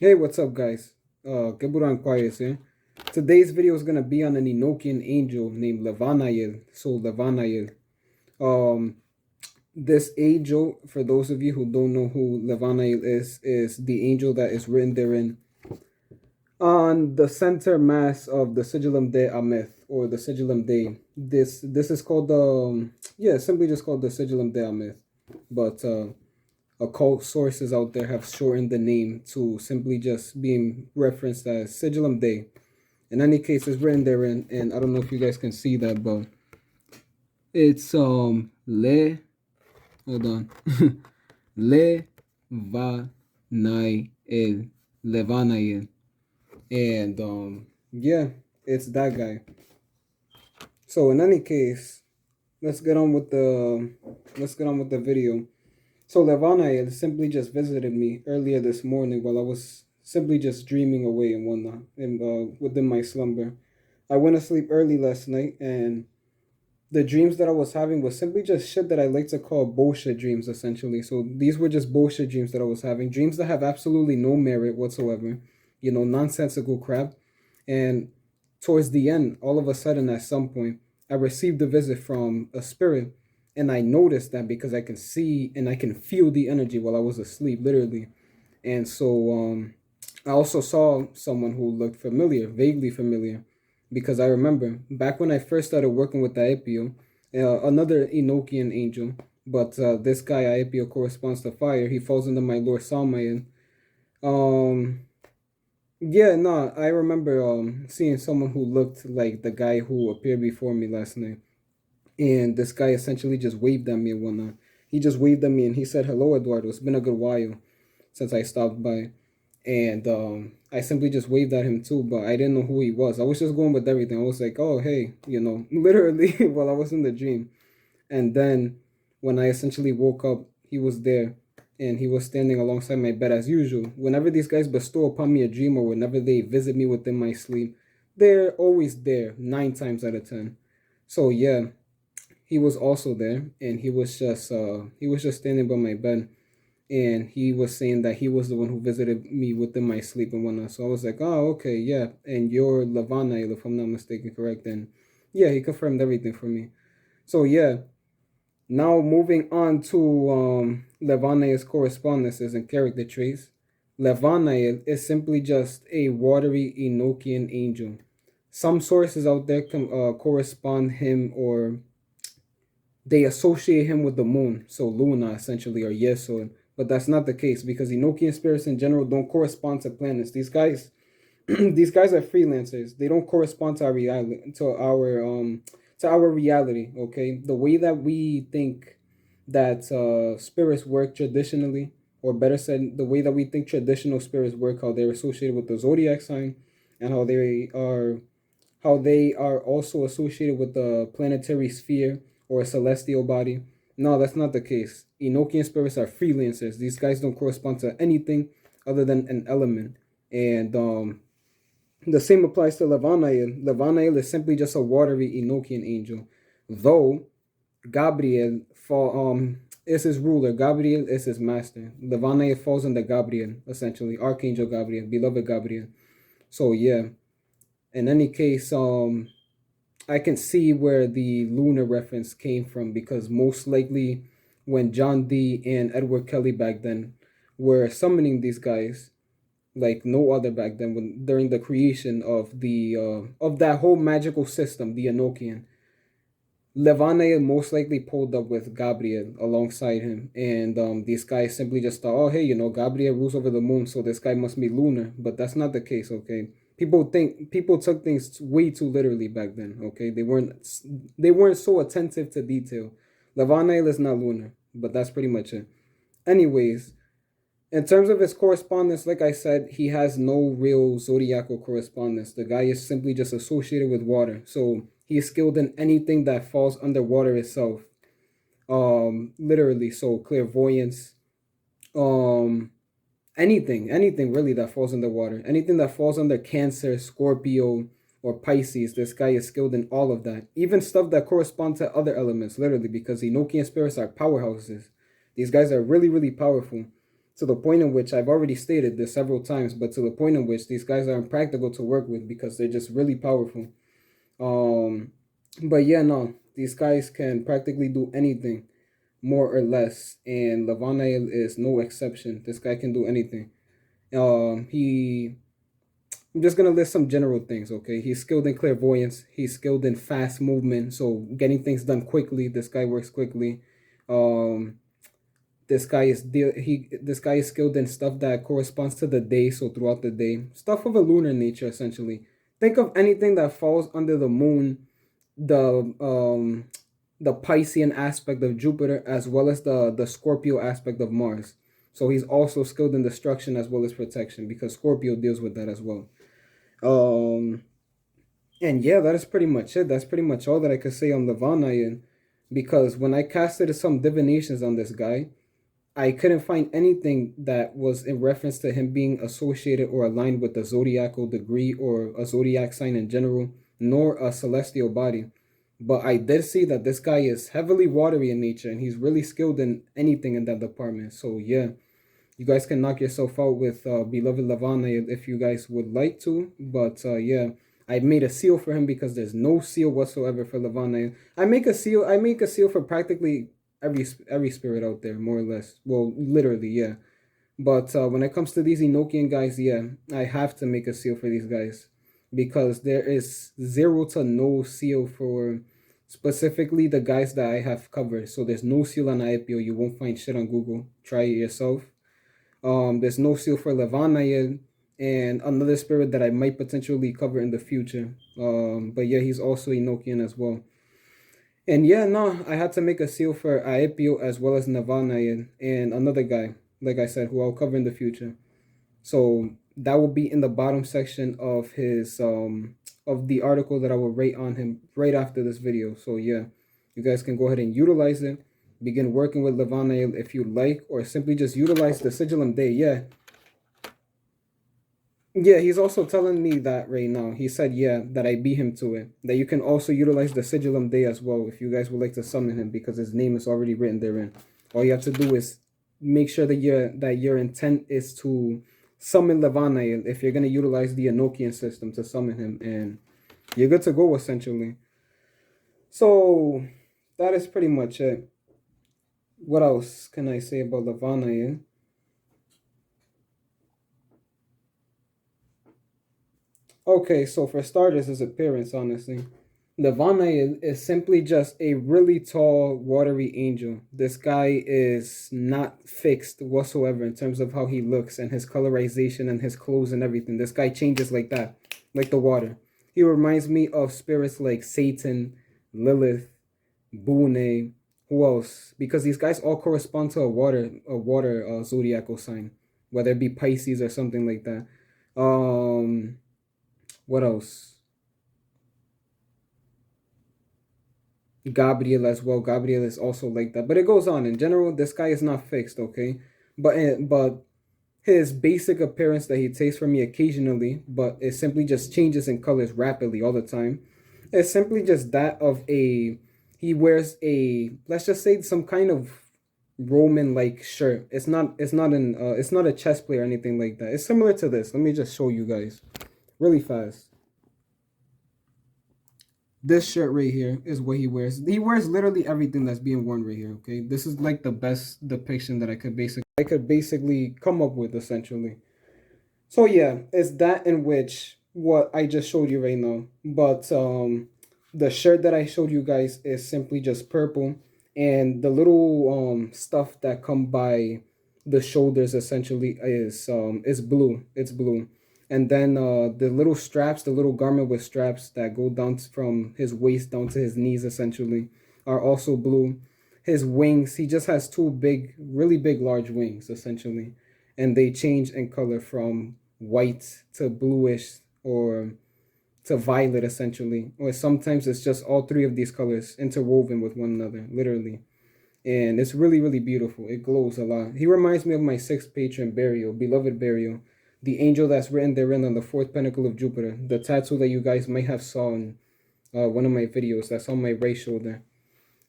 Hey, what's up, guys? Geburan Quiet here. Today's video is gonna be on an Enochian angel named Levanael. So Levanael. Um, this angel, for those of you who don't know who Levanael is the angel that is written therein on the center mass of the Sigillum de Ameth or the Sigillum Dei. This is called the simply just called the Sigillum de Ameth, but occult sources out there have shortened the name to simply just being referenced as Sigillum Dei. In any case, it's written there, and I don't know if you guys can see that, but it's Le hold on Le Va Nai El Levanael. And yeah, it's that guy. So in any case, let's get on with the video. So Levana simply just visited me earlier this morning while I was simply just dreaming away and whatnot, and within my slumber. I went to sleep early last night, and the dreams that I was having was simply just shit that I like to call bullshit dreams, essentially. So these were just bullshit dreams that I was having, dreams that have absolutely no merit whatsoever, nonsensical crap. And towards the end, all of a sudden, at some point, I received a visit from a spirit, and I noticed that because I can see and I can feel the energy while I was asleep, literally. And so I also saw someone who looked familiar, vaguely familiar, because I remember back when I first started working with Aepio, another Enochian angel, but this guy Aepio corresponds to fire. He falls under my Lord Salmayan. Um, yeah, no, I remember seeing someone who looked like the guy who appeared before me last night, and this guy essentially just waved at me and whatnot. He just waved at me and he said, "Hello, Eduardo. It's been a good while since I stopped by." And I simply just waved at him too, but I didn't know who he was. I was just going with everything. I was like, "Oh, hey," literally while I was in the dream. And then when I essentially woke up, he was there, and he was standing alongside my bed as usual. Whenever these guys bestow upon me a dream, or whenever they visit me within my sleep, they're always there 9 times out of 10. So yeah, he was also there, and he was just standing by my bed, and he was saying that he was the one who visited me within my sleep and whatnot. So I was like, oh, okay, yeah, and you're Lavana, if I'm not mistaken, correct? And yeah, he confirmed everything for me. So yeah, now moving on to Levanael's correspondences and character traits. Levanael is simply just a watery Enochian angel. Some sources out there can correspond him, or they associate him with the moon, so Luna essentially, or Yesod. But that's not the case, because Enochian spirits in general don't correspond to planets. These guys, these guys are freelancers. They don't correspond to our reality, to our reality. Okay, the way that we think that spirits work traditionally, or better said, the way that we think traditional spirits work, how they're associated with the zodiac sign, and how they are also associated with the planetary sphere or a celestial body. No, that's not the case. Enochian spirits are freelancers. These guys don't correspond to anything other than an element. And the same applies to Levanael. Levanael is simply just a watery Enochian angel. Though Gabriel is his ruler. Gabriel is his master. Levanael falls under Gabriel, essentially. Archangel Gabriel, beloved Gabriel. So yeah. In any case, I can see where the lunar reference came from, because most likely when John Dee and Edward Kelly back then were summoning these guys like no other back then, when during the creation of that whole magical system, the Enochian, Levane most likely pulled up with Gabriel alongside him, and these guys simply just thought, oh hey, Gabriel rules over the moon, so this guy must be lunar. But that's not the case, okay? People took things way too literally back then, okay? They weren't so attentive to detail. Levanael is not lunar, but that's pretty much it. Anyways, in terms of his correspondence, like I said, he has no real zodiacal correspondence. The guy is simply just associated with water. So he is skilled in anything that falls under water itself. Literally, so clairvoyance, um, anything really that falls under water. Anything that falls under Cancer, Scorpio, or Pisces, this guy is skilled in all of that. Even stuff that corresponds to other elements, literally, because Enochian spirits are powerhouses. These guys are really, really powerful. to the point in which I've already stated this several times, but to the point in which these guys are impractical to work with because they're just really powerful. Um, but yeah, no, these guys can practically do anything, more or less, and Levanael is no exception. This guy can do anything. He I'm just gonna list some general things, okay? He's skilled in clairvoyance. He's skilled in fast movement, so getting things done quickly. This guy works quickly. Um, this guy is skilled in stuff that corresponds to the day, so throughout the day, stuff of a lunar nature, essentially. Think of anything that falls under the moon, the um, the Piscean aspect of Jupiter, as well as the Scorpio aspect of Mars. So he's also skilled in destruction as well as protection because Scorpio deals with that as well. Um, and yeah, that is pretty much it. That's pretty much all that I could say on Levanayan, because when I casted some divinations on this guy, I couldn't find anything that was in reference to him being associated or aligned with the zodiacal degree or a zodiac sign in general, nor a celestial body. But I did see that this guy is heavily watery in nature and he's really skilled in anything in that department. So yeah, you guys can knock yourself out with beloved Lavana if you guys would like to. But yeah, I made a seal for him because there's no seal whatsoever for Lavana. I make a seal. I make a seal for practically every spirit out there, more or less. Well, literally, yeah. But when it comes to these Enochian guys, yeah, I have to make a seal for these guys because there is zero to no seal for specifically the guys that I have covered. So there's no seal on IPO. You won't find shit on Google. Try it yourself. There's no seal for Levanael and another spirit that I might potentially cover in the future. But yeah, he's also Enochian as well. And yeah, no, I had to make a seal for Aepio as well as Navanayan and another guy, like I said, who I'll cover in the future. So that will be in the bottom section of his of the article that I will rate on him right after this video. So yeah, you guys can go ahead and utilize it. Begin working with Levanael if you like, or simply just utilize the Sigillum Day. Yeah, yeah, he's also telling me that right now. He said, yeah, that I beat him to it. That you can also utilize the Sigillum Day as well if you guys would like to summon him because his name is already written therein. All you have to do is make sure that your intent is to summon Levanael if you're gonna utilize the Enochian system to summon him, and you're good to go essentially. So that is pretty much it. What else can I say about Levanael? Okay, so for starters, his appearance, honestly. Nirvana is simply just a really tall, watery angel. This guy is not fixed whatsoever in terms of how he looks and his colorization and his clothes and everything. This guy changes like that, like the water. He reminds me of spirits like Satan, Lilith, Bune, who else? Because these guys all correspond to a water zodiacal sign, whether it be Pisces or something like that. What else? Gabriel as well. Gabriel is also like that, but it goes on. In general, this guy is not fixed, okay? But his basic appearance that he takes from me occasionally, but it simply just changes in colors rapidly all the time. It's simply just that of a he wears a, let's just say, some kind of Roman like shirt. It's not a chest plate or anything like that. It's similar to this. Let me just show you guys really fast. This shirt right here is what he wears. He wears literally everything that's being worn right here. Okay, this is like the best depiction that I could basically come up with essentially. So yeah, it's that in which what I just showed you right now. But the shirt that I showed you guys is simply just purple, and the little stuff that come by the shoulders essentially is blue. It's blue. And then the little straps, the little garment with straps that go down from his waist down to his knees essentially are also blue. His wings, he just has two big, really big, large wings essentially, and they change in color from white to bluish or to violet essentially, or sometimes it's just all three of these colors interwoven with one another literally, and it's really really beautiful. It glows a lot. He reminds me of my sixth patron, Burial, beloved Burial, the angel that's written therein on the fourth pinnacle of Jupiter, the tattoo that you guys might have saw in one of my videos that's on my right shoulder.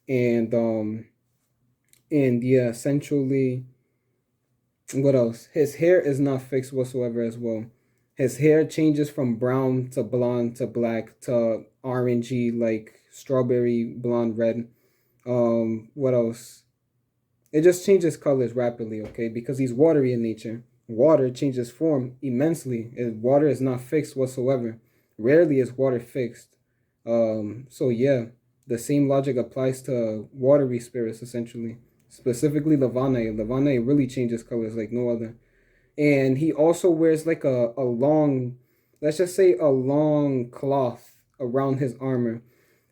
And yeah, essentially What else? His hair is not fixed whatsoever as well. His hair changes from brown to blonde to black to orangey, like strawberry blonde red. What else? It just changes colors rapidly, okay? Because he's watery in nature. Water changes form immensely. Water is not fixed whatsoever. Rarely is water fixed. So yeah, the same logic applies to watery spirits essentially. Specifically Levanael. Levanael really changes colors like no other. And he also wears like a long, let's just say a long cloth around his armor.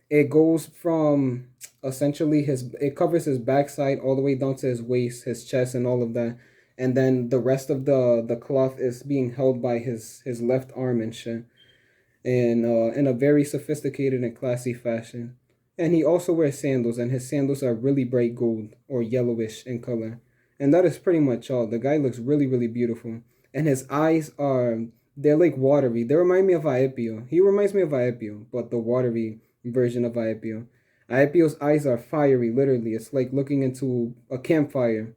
It goes from essentially it covers his backside all the way down to his waist, his chest, and all of that. And then the rest of the cloth is being held by his left arm and shit, and in a very sophisticated and classy fashion. And he also wears sandals, and his sandals are really bright gold or yellowish in color. And that is pretty much all. The guy looks really, really beautiful. And his eyes they're like watery. They remind me of Aepio. He reminds me of Aepio, but the watery version of Aepio. Aepio's eyes are fiery, literally. It's like looking into a campfire,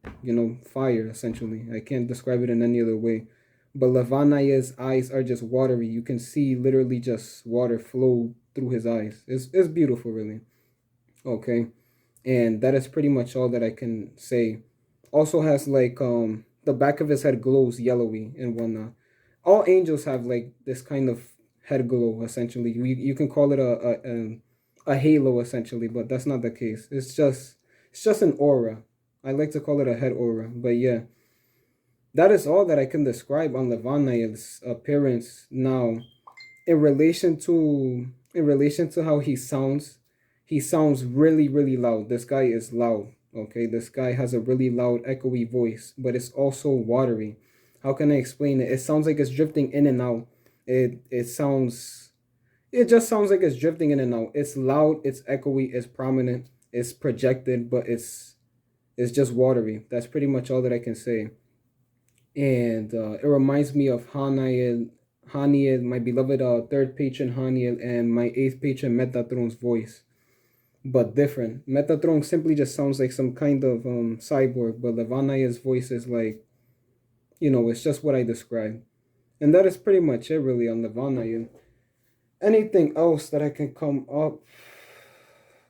fire, essentially. I can't describe it in any other way. But Levanaya's eyes are just watery. You can see literally just water flow through his eyes. It's beautiful, really. Okay. And that is pretty much all that I can say. Also has like the back of his head glows yellowy and whatnot. All angels have like this kind of head glow essentially. You can call it a halo essentially, but that's not the case. It's just an aura. I like to call it a head aura. But yeah, that is all that I can describe on Levanael's appearance now. In relation to how he sounds really, really loud. This guy is loud. Okay, this guy has a really loud, echoey voice, but it's also watery. How can I explain it? It sounds like it's drifting in and out. It just sounds like it's drifting in and out. It's loud, it's echoey, it's prominent, it's projected, but it's just watery. That's pretty much all that I can say. And it reminds me of Haniel, my beloved third patron Haniel, and my eighth patron Metatron's voice, but different. Metatron simply just sounds like some kind of cyborg, but Levanaya's voice is like, it's just what I described. And that is pretty much it, really, on Levanaya. Anything else that I can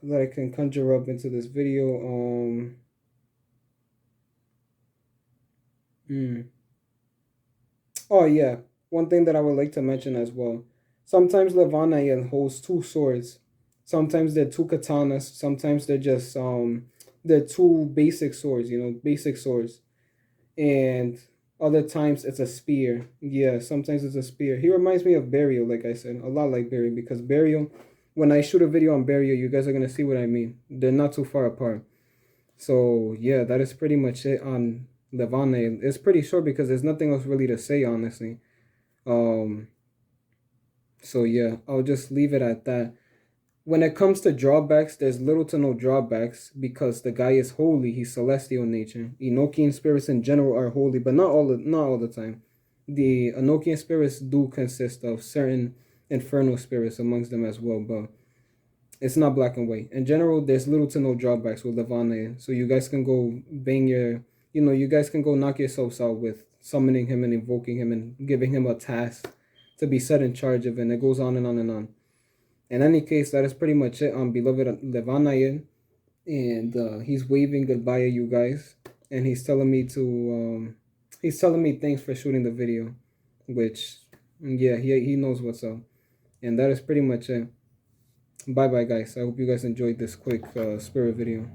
that I can conjure up into this video? Hmm. Oh yeah, one thing that I would like to mention as well. Sometimes Levanael holds two swords. Sometimes they're two katanas. Sometimes they're two basic swords. Basic swords. And other times it's a spear. Yeah, sometimes it's a spear. He reminds me of Burial, like I said, a lot like Burial, because Burial, when I shoot a video on Burial, you guys are gonna see what I mean. They're not too far apart. So yeah, that is pretty much it on Levanael. It's pretty short because there's nothing else really to say, honestly. Um, so yeah, I'll just leave it at that. When it comes to drawbacks, there's little to no drawbacks because the guy is holy. He's celestial in nature. Enochian spirits in general are holy, but not all the time. The Enochian spirits do consist of certain infernal spirits amongst them as well, but it's not black and white. In general, there's little to no drawbacks with Levanael. So you guys can go you guys can go knock yourselves out with summoning him and invoking him and giving him a task to be set in charge of, and it goes on and on and on. In any case, that is pretty much it on beloved Levanael, and he's waving goodbye at you guys, and he's telling me thanks for shooting the video, which yeah, he knows what's up, and that is pretty much it. Bye bye guys. I hope you guys enjoyed this quick spirit video.